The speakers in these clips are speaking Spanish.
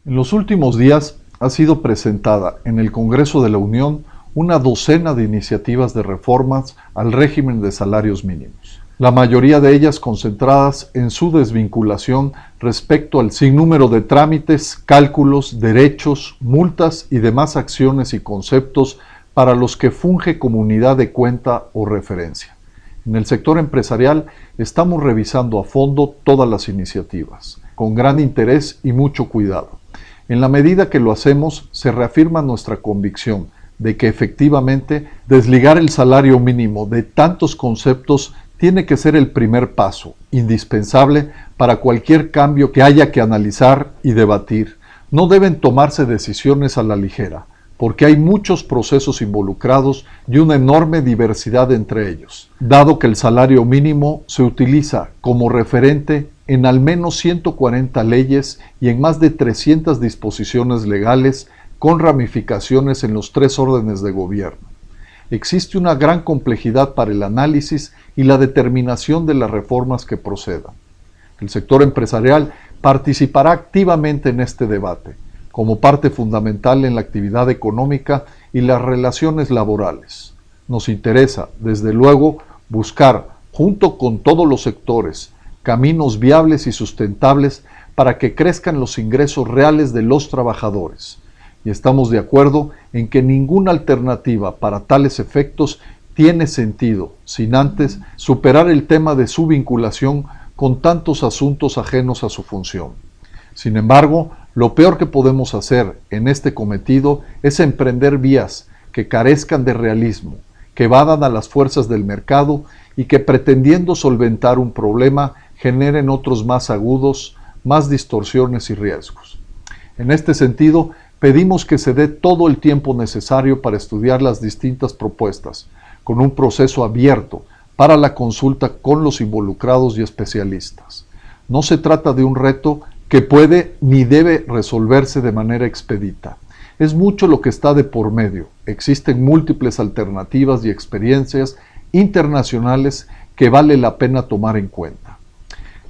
En los últimos días ha sido presentada en el Congreso de la Unión una docena de iniciativas de reformas al régimen de salarios mínimos, la mayoría de ellas concentradas en su desvinculación respecto al sinnúmero de trámites, cálculos, derechos, multas y demás acciones y conceptos para los que funge como unidad de cuenta o referencia. En el sector empresarial estamos revisando a fondo todas las iniciativas, con gran interés y mucho cuidado. En la medida que lo hacemos, se reafirma nuestra convicción de que efectivamente desligar el salario mínimo de tantos conceptos tiene que ser el primer paso, indispensable para cualquier cambio que haya que analizar y debatir. No deben tomarse decisiones a la ligera, porque hay muchos procesos involucrados y una enorme diversidad entre ellos, dado que el salario mínimo se utiliza como referente en al menos 140 leyes y en más de 300 disposiciones legales con ramificaciones en los 3 órdenes de gobierno. Existe una gran complejidad para el análisis y la determinación de las reformas que procedan. El sector empresarial participará activamente en este debate, como parte fundamental en la actividad económica y las relaciones laborales. Nos interesa, desde luego, buscar, junto con todos los sectores, caminos viables y sustentables para que crezcan los ingresos reales de los trabajadores. Y estamos de acuerdo en que ninguna alternativa para tales efectos tiene sentido, sin antes superar el tema de su vinculación con tantos asuntos ajenos a su función. Sin embargo, lo peor que podemos hacer en este cometido es emprender vías que carezcan de realismo, que evadan a las fuerzas del mercado y que pretendiendo solventar un problema generen otros más agudos, más distorsiones y riesgos. En este sentido, pedimos que se dé todo el tiempo necesario para estudiar las distintas propuestas, con un proceso abierto para la consulta con los involucrados y especialistas. No se trata de un reto que puede ni debe resolverse de manera expedita. Es mucho lo que está de por medio. Existen múltiples alternativas y experiencias internacionales que vale la pena tomar en cuenta.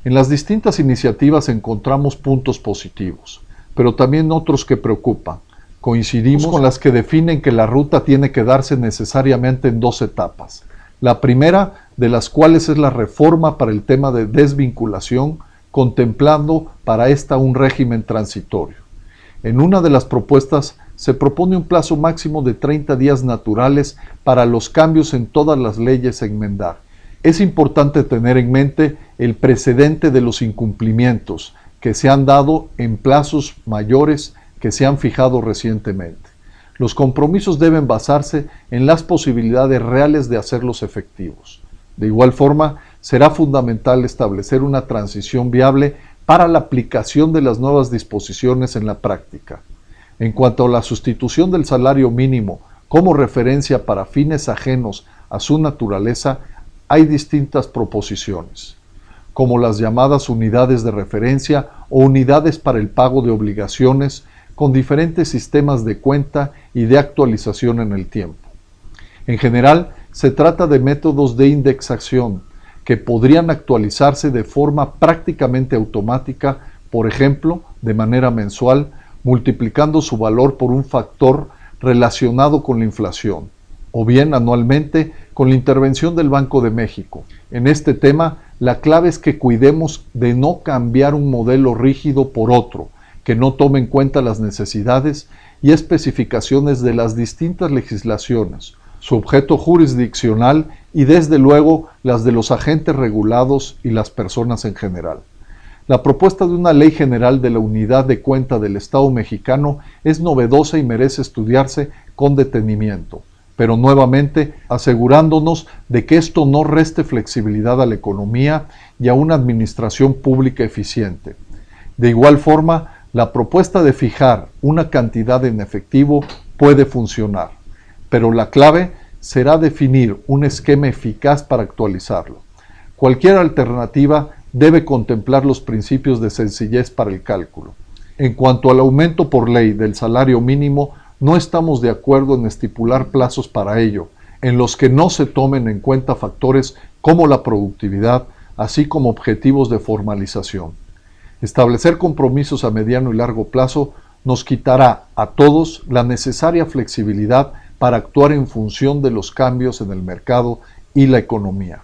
En las distintas iniciativas encontramos puntos positivos, pero también otros que preocupan. Coincidimos con las que definen que la ruta tiene que darse necesariamente en 2 etapas. La primera de las cuales es la reforma para el tema de desvinculación, contemplando para esta un régimen transitorio. En una de las propuestas se propone un plazo máximo de 30 días naturales para los cambios en todas las leyes a enmendar. Es importante tener en mente el precedente de los incumplimientos que se han dado en plazos mayores que se han fijado recientemente. Los compromisos deben basarse en las posibilidades reales de hacerlos efectivos. De igual forma, será fundamental establecer una transición viable para la aplicación de las nuevas disposiciones en la práctica. En cuanto a la sustitución del salario mínimo como referencia para fines ajenos a su naturaleza, hay distintas proposiciones, como las llamadas unidades de referencia o unidades para el pago de obligaciones con diferentes sistemas de cuenta y de actualización en el tiempo. En general, se trata de métodos de indexación que podrían actualizarse de forma prácticamente automática, por ejemplo, de manera mensual, multiplicando su valor por un factor relacionado con la inflación, o bien anualmente con la intervención del Banco de México. En este tema, la clave es que cuidemos de no cambiar un modelo rígido por otro, que no tome en cuenta las necesidades y especificaciones de las distintas legislaciones, su objeto jurisdiccional y desde luego las de los agentes regulados y las personas en general. La propuesta de una ley general de la unidad de cuenta del Estado mexicano es novedosa y merece estudiarse con detenimiento, pero nuevamente asegurándonos de que esto no reste flexibilidad a la economía y a una administración pública eficiente. De igual forma, la propuesta de fijar una cantidad en efectivo puede funcionar, pero la clave será definir un esquema eficaz para actualizarlo. Cualquier alternativa debe contemplar los principios de sencillez para el cálculo. En cuanto al aumento por ley del salario mínimo, no estamos de acuerdo en estipular plazos para ello, en los que no se tomen en cuenta factores como la productividad, así como objetivos de formalización. Establecer compromisos a mediano y largo plazo nos quitará a todos la necesaria flexibilidad para actuar en función de los cambios en el mercado y la economía,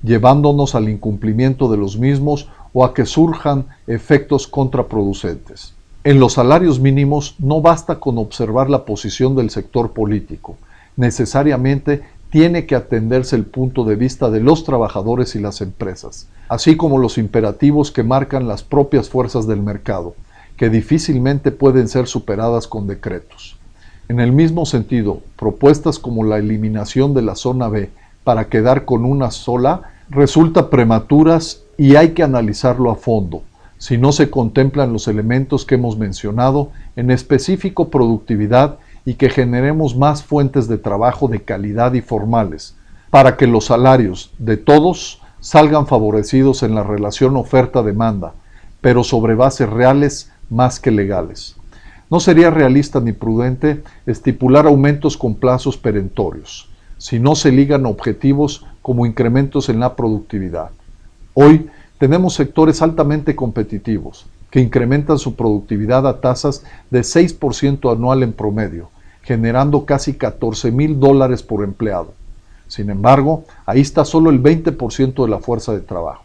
llevándonos al incumplimiento de los mismos o a que surjan efectos contraproducentes. En los salarios mínimos no basta con observar la posición del sector político, necesariamente tiene que atenderse el punto de vista de los trabajadores y las empresas, así como los imperativos que marcan las propias fuerzas del mercado, que difícilmente pueden ser superadas con decretos. En el mismo sentido, propuestas como la eliminación de la zona B para quedar con una sola resulta prematuras y hay que analizarlo a fondo, si no se contemplan los elementos que hemos mencionado, en específico productividad y que generemos más fuentes de trabajo de calidad y formales, para que los salarios de todos salgan favorecidos en la relación oferta-demanda, pero sobre bases reales más que legales. No sería realista ni prudente estipular aumentos con plazos perentorios, si no se ligan objetivos como incrementos en la productividad. Hoy tenemos sectores altamente competitivos, que incrementan su productividad a tasas de 6% anual en promedio, generando casi $14,000 por empleado. Sin embargo, ahí está solo el 20% de la fuerza de trabajo.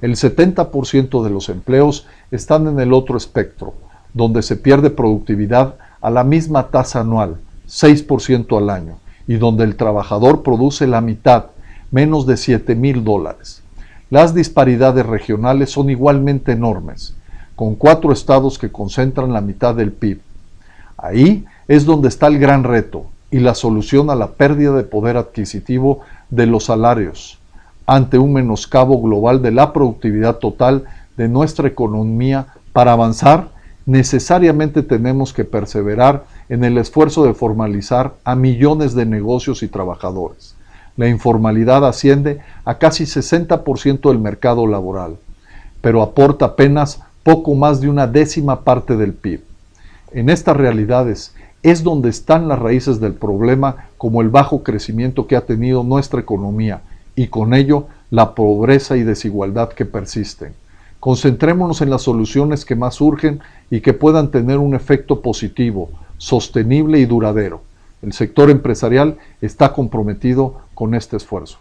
El 70% de los empleos están en el otro espectro, donde se pierde productividad a la misma tasa anual, 6% al año, y donde el trabajador produce la mitad, menos de $7,000. Las disparidades regionales son igualmente enormes, con 4 estados que concentran la mitad del PIB. Ahí es donde está el gran reto y la solución a la pérdida de poder adquisitivo de los salarios, ante un menoscabo global de la productividad total de nuestra economía. Para avanzar, necesariamente tenemos que perseverar en el esfuerzo de formalizar a millones de negocios y trabajadores. La informalidad asciende a casi 60% del mercado laboral, pero aporta apenas poco más de una décima parte del PIB. En estas realidades es donde están las raíces del problema, como el bajo crecimiento que ha tenido nuestra economía y con ello la pobreza y desigualdad que persisten. Concentrémonos en las soluciones que más urgen y que puedan tener un efecto positivo, sostenible y duradero. El sector empresarial está comprometido con este esfuerzo.